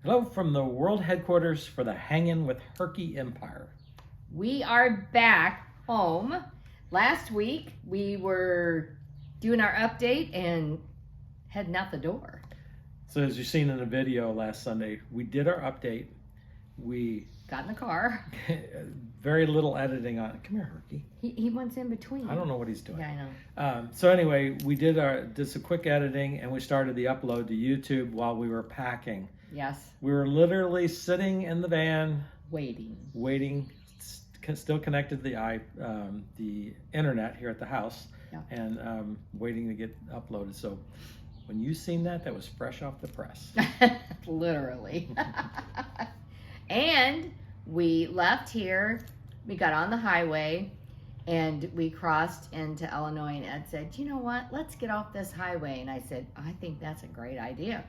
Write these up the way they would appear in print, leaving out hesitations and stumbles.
Hello from the world headquarters for the Hangin' with Herky Empire. We are back home. Last week we were doing our update and heading out the door. So as you've seen in the video last Sunday, we did our update. We got in the car. Very little editing on it. Come here, Herky. He wants in between. I don't know what he's doing. Yeah, I know. So anyway, we did some quick editing and we started the upload to YouTube while we were packing. Yes. We were literally sitting in the van, waiting, still connected to the internet here at the house, yeah. and waiting to get uploaded. So when you seen that, that was fresh off the press. Literally. And we left here, we got on the highway, and we crossed into Illinois, and Ed said, you know what, let's get off this highway. And I said, I think that's a great idea.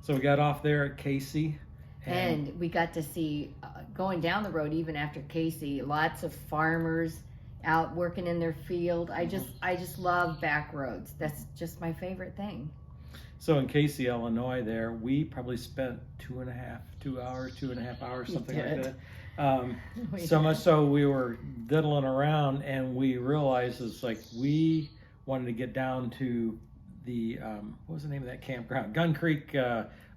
So we got off there at Casey. And we got to see, going down the road, even after Casey, lots of farmers out working in their field. I just love back roads. That's just my favorite thing. So in Casey, Illinois there, we probably spent 2.5 hours, something like that. So much so we were diddling around and we realized it's like we wanted to get down to the, what was the name of that campground? Gun Creek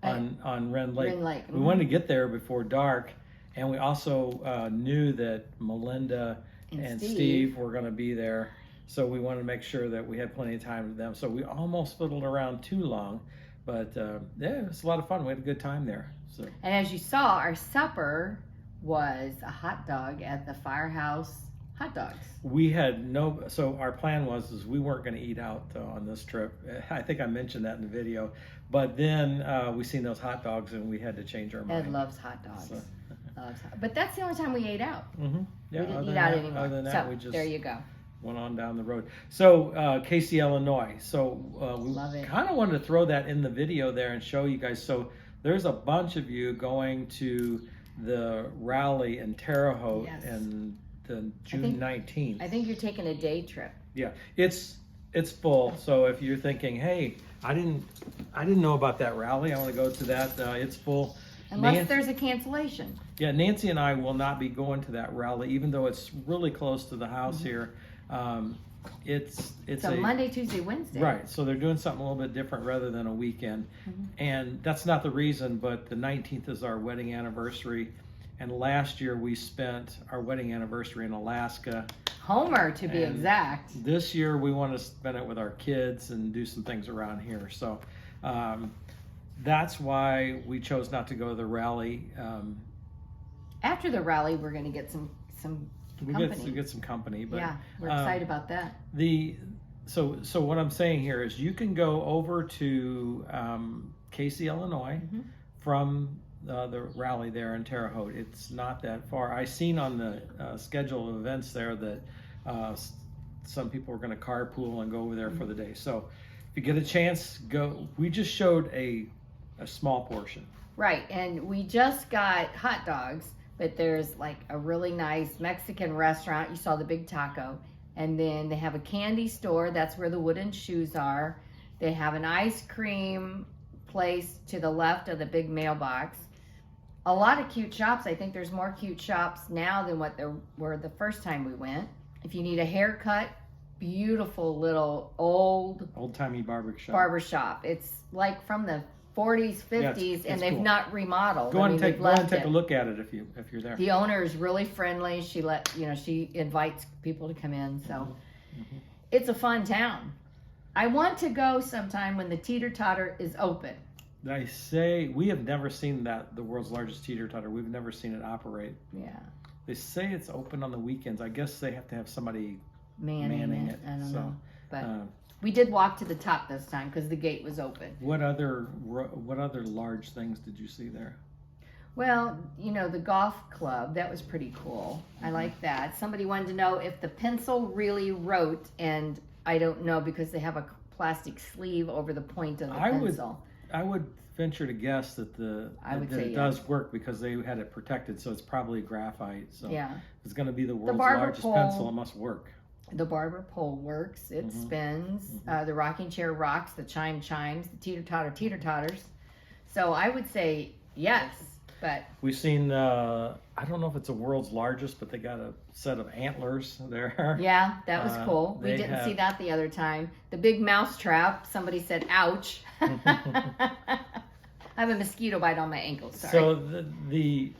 on Wren Lake. We wanted to get there before dark, and we also knew that Melinda and Steve were going to be there. So we wanted to make sure that we had plenty of time with them. So we almost fiddled around too long, but yeah, it was a lot of fun. We had a good time there. So. And as you saw, our supper was a hot dog at the Firehouse Hot Dogs. We had so our plan was we weren't going to eat out on this trip. I think I mentioned that in the video, but then we seen those hot dogs and we had to change our mind. Ed loves hot dogs. So. But that's the only time we ate out. Mm-hmm. Yeah, we didn't eat out anymore. Other than that, so, we just there you go. Went on down the road. So Casey, Illinois. So we kind of wanted to throw that in the video there and show you guys. So there's a bunch of you going to the rally in Terre Haute and June 19th. I think you're taking a day trip. Yeah, it's full. So if you're thinking, hey, I didn't know about that rally, I want to go to that. It's full. Unless there's a cancellation. Yeah, Nancy and I will not be going to that rally, even though it's really close to the house here. It's a Monday, Tuesday, Wednesday. Right, so they're doing something a little bit different rather than a weekend. And that's not the reason, but the 19th is our wedding anniversary. And last year we spent our wedding anniversary in Alaska. Homer, to be exact. This year we want to spend it with our kids and do some things around here. So that's why we chose not to go to the rally. After the rally, we're going to get some company. We get some company, but yeah, we're excited about that. So what I'm saying here is you can go over to Casey, Illinois, from the rally there in Terre Haute. It's not that far. I seen on the schedule of events there that some people are going to carpool and go over there for the day. So if you get a chance, go. We just showed a small portion. Right, and we just got hot dogs, but there's like a really nice Mexican restaurant. You saw the big taco. And then they have a candy store. That's where the wooden shoes are. They have an ice cream place to the left of the big mailbox. A lot of cute shops. I think there's more cute shops now than what there were the first time we went. If you need a haircut, beautiful little old-timey barbershop. It's like from the 40s, 50s, and they've not remodeled. Go and take a look at it if you're there. The owner is really friendly. She invites people to come in, so it's a fun town. I want to go sometime when the teeter-totter is open. I say we have never seen the world's largest teeter-totter. We've never seen it operate. Yeah. They say it's open on the weekends. I guess they have to have somebody manning it. I don't know, but. We did walk to the top this time because the gate was open. What other large things did you see there? Well, the golf club, that was pretty cool. I like that. Somebody wanted to know if the pencil really wrote, and I don't know because they have a plastic sleeve over the point of the pencil. I would venture to guess that it does work because they had it protected, so it's probably graphite. So if it's going to be the world's largest pencil, it must work. The barber pole works. It spins. The rocking chair rocks. The chime chimes. The teeter-totter teeter-totters. So I would say Yes, but We've seen, I don't know if it's the world's largest, but they got a set of antlers there. yeah, that was cool. We they didn't have- see that the other time. The big mouse trap. Somebody said, "Ouch." I have a mosquito bite on my ankle. Sorry. So the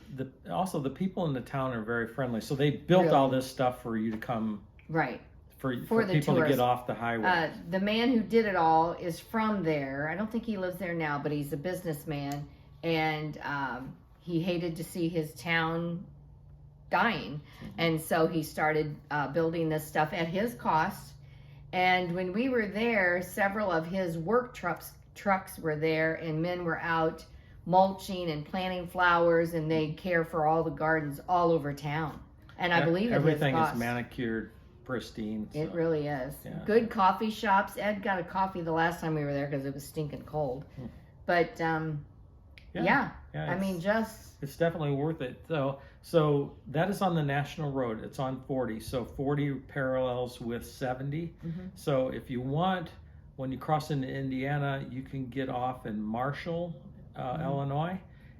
also the people in the town are very friendly. So they built Really? all this stuff for you to come, Right. for the people to tourists. get off the highway. The man who did it all is from there. I don't think he lives there now, but he's a businessman, and he hated to see his town dying, and so he started building this stuff at his cost. And when we were there, several of his work trucks were there, and men were out mulching and planting flowers, and they care for all the gardens all over town. And I believe everything at his is cost. manicured, pristine. It so. really is. Yeah. Good coffee shops. Ed got a coffee the last time we were there because it was stinking cold. But yeah. I mean, just It's definitely worth it. So that is on the National Road. It's on 40. So 40 parallels with 70. So if you want, when you cross into Indiana, you can get off in Marshall, Illinois,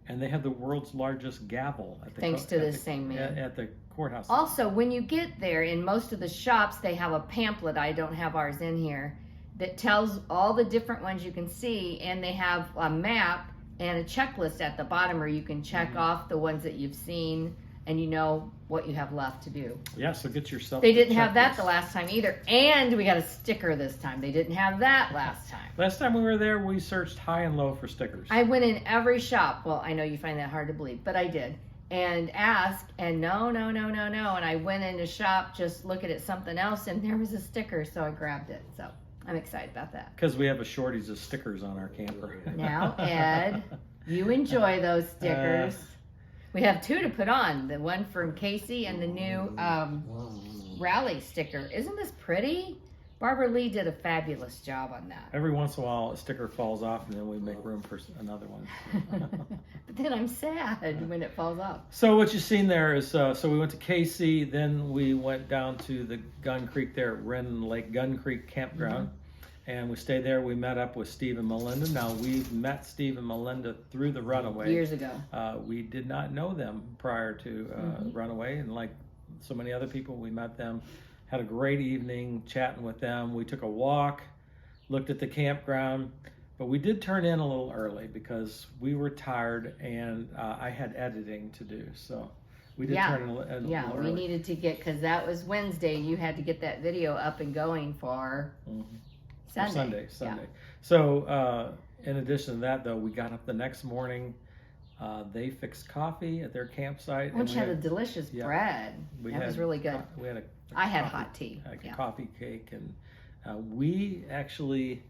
and they have the world's largest gavel. At the Thanks to this same man. At the courthouse. also when you get there, in most of the shops, they have a pamphlet. I don't have ours in here, that tells all the different ones you can see, and they have a map and a checklist at the bottom where you can check off the ones that you've seen, and you know what you have left to do. Yeah, so get yourself. They didn't have that checklist. the last time either, and we got a sticker this time. They didn't have that last time. Last time we were there, we searched high and low for stickers. I went in every shop. Well, I know you find that hard to believe, but I did. And asked, and no. And I went in a shop just looking at something else, and there was a sticker, so I grabbed it. So I'm excited about that. Because we have a shortage of stickers on our camper. Now, Ed, you enjoy those stickers. We have two to put on. The one from Casey and the new rally sticker. Isn't this pretty? Barbara Lee did a fabulous job on that. Every once in a while, a sticker falls off, and then we make room for another one. But then I'm sad when it falls off. So what you've seen there is, so we went to Casey, then we went down to the Gun Creek there at Wren Lake Gun Creek Campground, and we stayed there. We met up with Steve and Melinda. Now, we've met Steve and Melinda through the Runaway. Years ago. We did not know them prior to Runaway, and like so many other people, we met them. Had a great evening chatting with them. We took a walk, looked at the campground, but we did turn in a little early because we were tired and I had editing to do. So we did turn in a little early. We needed to get, because that was Wednesday. You had to get that video up and going for Sunday. Sunday. So in addition to that, though, we got up the next morning. They fixed coffee at their campsite. Which had a delicious bread. That was really good. We had I had hot tea. Like a coffee cake, and we actually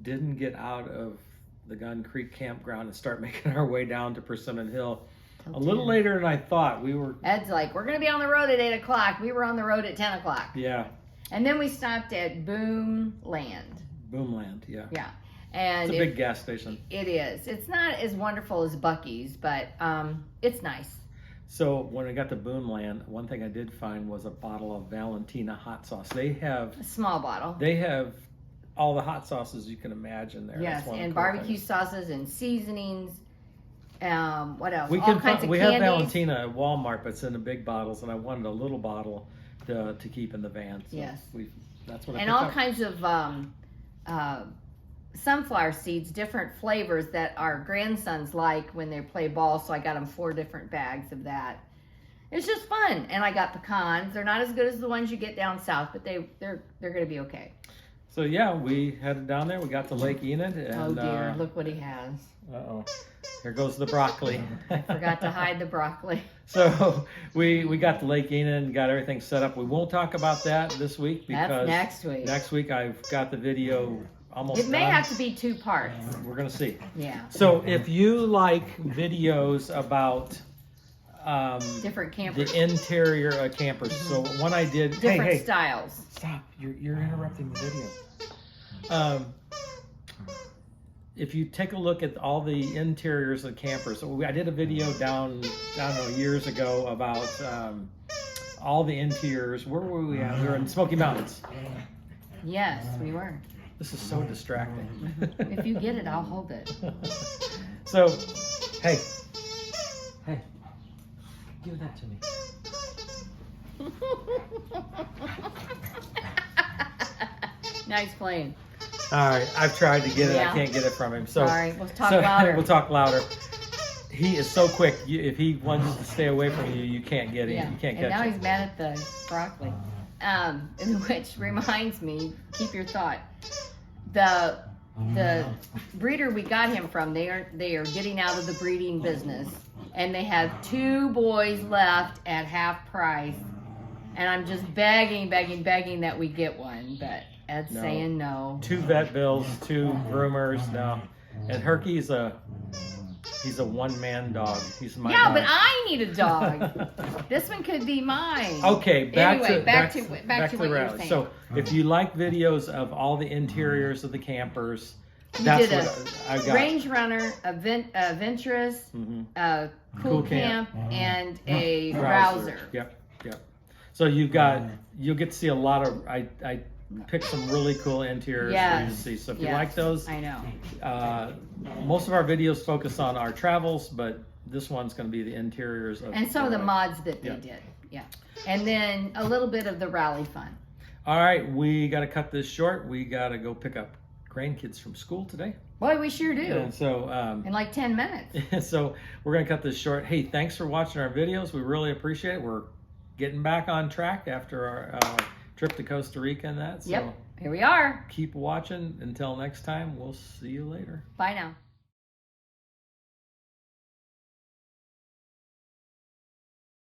didn't get out of the Gun Creek campground and start making our way down to Persimmon Hill a little later than I thought. We were. Ed's like, we're going to be on the road at 8 o'clock. We were on the road at 10 o'clock. Yeah. And then we stopped at Boomland. Boomland, yeah. Yeah. And it's a big gas station. It is. It's not as wonderful as Buc-ee's, but it's nice. So when I got to Boomland, one thing I did find was a bottle of Valentina hot sauce. They have a small bottle. They have all the hot sauces you can imagine there. Yes, and barbecue sauces and seasonings. What else? We all kinds of we candies. have Valentina at Walmart, but it's in the big bottles, and I wanted a little bottle to keep in the van. So yes, that's what. And all kinds of sunflower seeds, different flavors that our grandsons like when they play ball. So I got them 4 different bags of that. It's just fun, and I got pecans. They're not as good as the ones you get down south, but they're going to be okay. So yeah, we headed down there. We got to Lake Enid. And, oh dear, look what he has. Uh-oh. Here goes the broccoli. I forgot to hide the broccoli. So we got to Lake Enid and got everything set up. We won't talk about that this week because that's next week. Next week I've got the video almost It may done. have to be 2 parts. We're going to see. Yeah. So if you like videos about different campers, the interior of campers. So one I did. Different styles. Stop! You're interrupting the video. If you take a look at all the interiors of campers, so I did a video down I don't know, years ago about all the interiors. Where were we at? We were in Smoky Mountains. Yes, we were. This is so distracting. If you get it, I'll hold it. So, hey, Hey, give that to me. Now he's playing. All right, I've tried to get it. Yeah. I can't get it from him. So Sorry, we'll talk louder. We'll talk louder. He is so quick. If he wants to stay away from you, you can't get him. Yeah. You can't And catch now him. he's mad at the broccoli. Which reminds me, keep your thought. The breeder we got him from, they are getting out of the breeding business, and they have 2 boys left at half price. And I'm just begging that we get one, but Ed's saying no. 2 vet bills, 2 groomers, no. And Herky's he's a one-man dog. He's my dog. But I need a dog. This one could be mine. Okay, back to what you were rally. saying. So if you like videos of all the interiors of the campers, You that's did what I got. Range Runner, a Venturous, a Cool Camp, and a Rouser. Yep. So you'll get to see a lot of, I picked some really cool interiors for you to see. So if you like those, I know. Most of our videos focus on our travels, but this one's going to be the interiors of And some of the ride. mods that they did. Yeah. And then a little bit of the rally fun. All right, we got to cut this short. We got to go pick up grandkids from school today. Boy, we sure do. And so, in like 10 minutes. so we're going to cut this short. Hey, thanks for watching our videos. We really appreciate it. We're getting back on track after our trip to Costa Rica and that. So Yep, here we are. keep watching. Until next time, we'll see you later. Bye now.